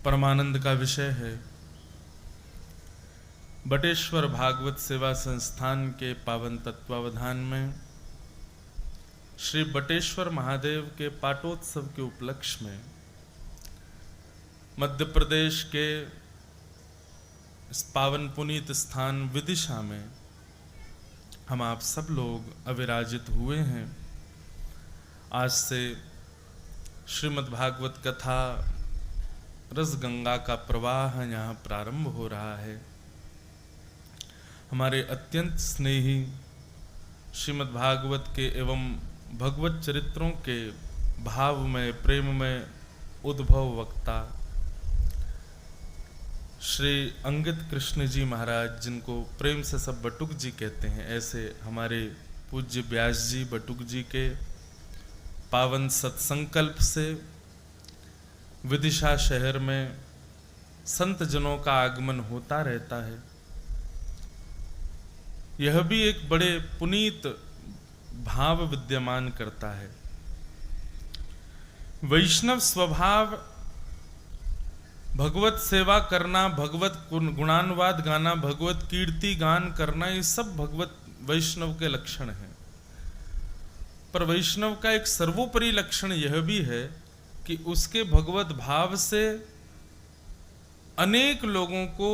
परमानंद का विषय है। बटेश्वर भागवत सेवा संस्थान के पावन तत्वावधान में श्री बटेश्वर महादेव के पाटोत्सव के उपलक्ष्य में मध्य प्रदेश के इस पावन पुनीत स्थान विदिशा में हम आप सब लोग अविराजित हुए हैं। आज से श्रीमद् भागवत कथा रसगंगा का प्रवाह यहाँ प्रारंभ हो रहा है। हमारे अत्यंत स्नेही श्रीमद् भागवत के एवं भगवत चरित्रों के भाव में प्रेम में उद्भव वक्ता श्री अंगित कृष्ण जी महाराज, जिनको प्रेम से सब बटुक जी कहते हैं, ऐसे हमारे पूज्य व्यास जी बटुक जी के पावन सत्संकल्प से विदिशा शहर में संत जनों का आगमन होता रहता है। यह भी एक बड़े पुनीत भाव विद्यमान करता है। वैष्णव स्वभाव भगवत सेवा करना, भगवत गुणानुवाद गाना, भगवत कीर्ति गान करना, ये सब भगवत वैष्णव के लक्षण हैं। पर वैष्णव का एक सर्वोपरि लक्षण यह भी है कि उसके भगवत भाव से अनेक लोगों को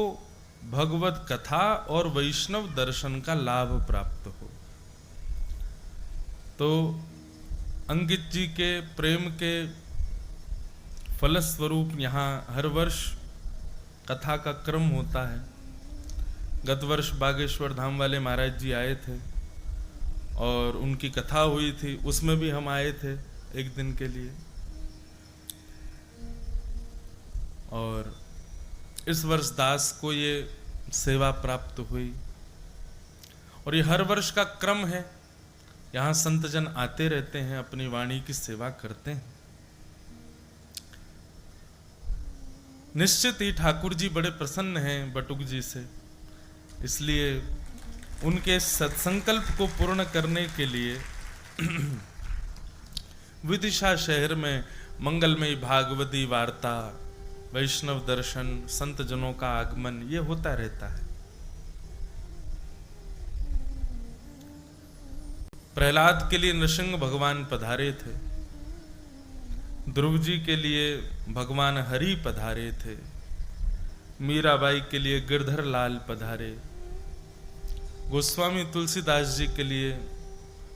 भगवत कथा और वैष्णव दर्शन का लाभ प्राप्त हो। तो अंगित जी के प्रेम के फलस्वरूप यहाँ हर वर्ष कथा का क्रम होता है। गत वर्ष बागेश्वर धाम वाले महाराज जी आए थे और उनकी कथा हुई थी, उसमें भी हम आए थे एक दिन के लिए। और इस वर्ष दास को ये सेवा प्राप्त हुई और ये हर वर्ष का क्रम है। यहाँ संतजन आते रहते हैं, अपनी वाणी की सेवा करते हैं। निश्चित ही ठाकुर जी बड़े प्रसन्न हैं बटुक जी से, इसलिए उनके सत्संकल्प को पूर्ण करने के लिए विदिशा शहर में मंगलमयी भागवती वार्ता, वैष्णव दर्शन, संत जनों का आगमन ये होता रहता है। प्रहलाद के लिए नृसिंह भगवान पधारे थे, ध्रुव जी के लिए भगवान हरि पधारे थे, मीराबाई के लिए गिरधर लाल पधारे, गोस्वामी तुलसीदास जी के लिए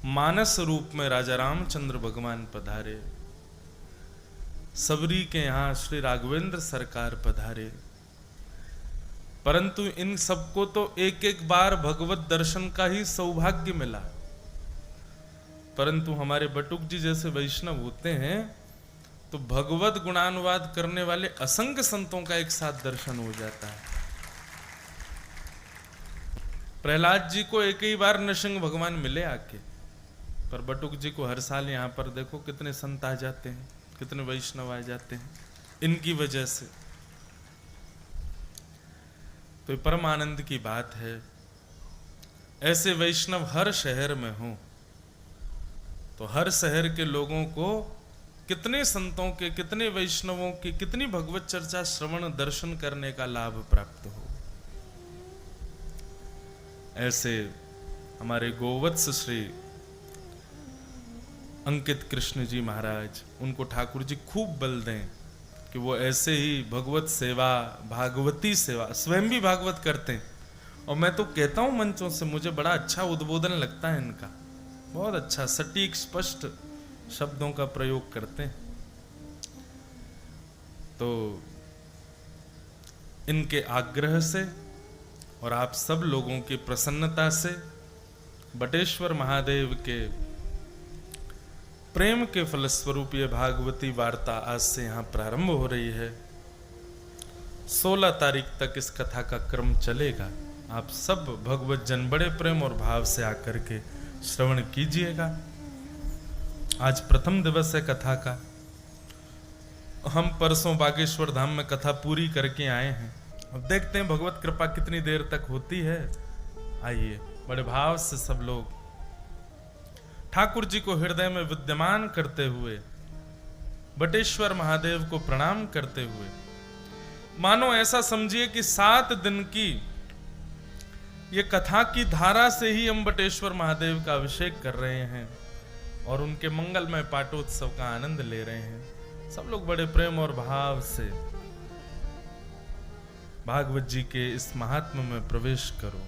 मानस रूप में राजा रामचंद्र भगवान पधारे, सबरी के यहाँ श्री राघवेंद्र सरकार पधारे। परंतु इन सबको तो एक एक बार भगवत दर्शन का ही सौभाग्य मिला। परंतु हमारे बटुक जी जैसे वैष्णव होते हैं तो भगवत गुणानुवाद करने वाले असंख्य संतों का एक साथ दर्शन हो जाता है। प्रहलाद जी को एक ही बार नृसिंह भगवान मिले आके, पर बटुक जी को हर साल यहाँ पर देखो कितने संत आ जाते हैं, कितने वैष्णव आ जाते हैं इनकी वजह से। तो ये परम आनंद की बात है। ऐसे वैष्णव हर शहर में हो तो हर शहर के लोगों को कितने संतों के, कितने वैष्णवों की, कितनी भगवत चर्चा श्रवण दर्शन करने का लाभ प्राप्त हो। ऐसे हमारे गोवत्स श्री अंकित कृष्ण जी महाराज, उनको ठाकुर जी खूब बल दें कि वो ऐसे ही भगवत सेवा, भागवती सेवा, स्वयं भी भागवत करते हैं। और मैं तो कहता हूं मंचों से, मुझे बड़ा अच्छा उद्बोधन लगता है इनका, बहुत अच्छा सटीक स्पष्ट शब्दों का प्रयोग करते हैं। तो इनके आग्रह से और आप सब लोगों की प्रसन्नता से बटेश्वर महादेव के प्रेम के फलस्वरूप ये भागवती वार्ता आज से यहाँ प्रारंभ हो रही है। 16 तारीख तक इस कथा का क्रम चलेगा। आप सब भगवत जन बड़े प्रेम और भाव से आकर के श्रवण कीजिएगा। आज प्रथम दिवस है कथा का। हम परसों बागेश्वर धाम में कथा पूरी करके आए हैं। अब देखते हैं भगवत कृपा कितनी देर तक होती है। आइए बड़े भाव से सब लोग ठाकुर जी को हृदय में विद्यमान करते हुए, बटेश्वर महादेव को प्रणाम करते हुए मानो ऐसा समझिए कि 7 दिन की ये कथा की धारा से ही हम बटेश्वर महादेव का अभिषेक कर रहे हैं और उनके मंगलमय पाटोत्सव का आनंद ले रहे हैं। सब लोग बड़े प्रेम और भाव से भागवत जी के इस महात्म्य में प्रवेश करो।